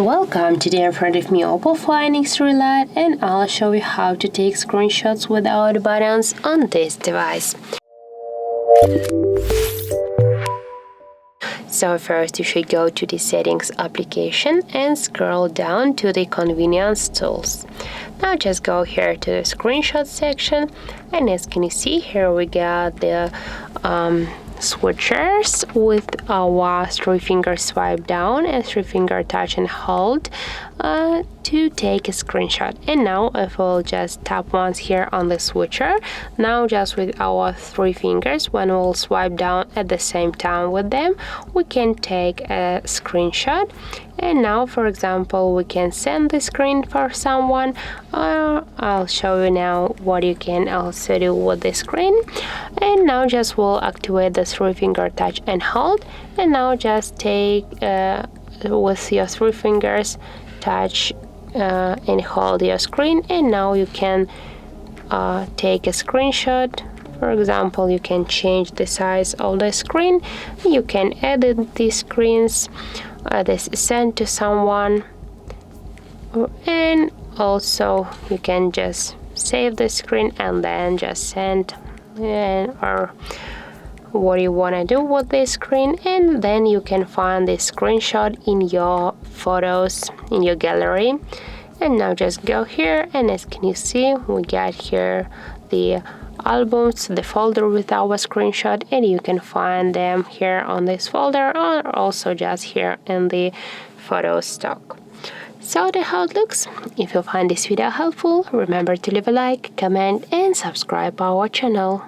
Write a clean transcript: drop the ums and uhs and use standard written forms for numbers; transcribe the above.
Welcome, today in front of me OPPO Find X3 Lite, and I'll show you how to take screenshots without buttons on this device. So first you should go to the settings application and scroll down to the convenience tools. Now just go here to the screenshot section, and as can you see here we got the switchers with our 3-finger swipe down and 3-finger touch and hold to take a screenshot. And now if we'll just tap once here on the switcher, now just with our 3 fingers, when we'll swipe down at the same time with them, we can take a screenshot. And now, for example, we can send the screen for someone. I'll show you now what you can also do with the screen. And now just we'll activate the 3-finger touch and hold. And now just take with your 3 fingers, touch and hold your screen. And now you can take a screenshot. For example, you can change the size of the screen. You can edit the screens. This is sent to someone, and also you can just save the screen and then just send or what you want to do with this screen, and then you can find this screenshot in your photos in your gallery. And now just go here, and as can you see, we got here the albums, the folder with our screenshot, and you can find them here on this folder or also just here in the photo stock. So that's how it looks. If you find this video helpful, remember to leave a like, comment and subscribe our channel.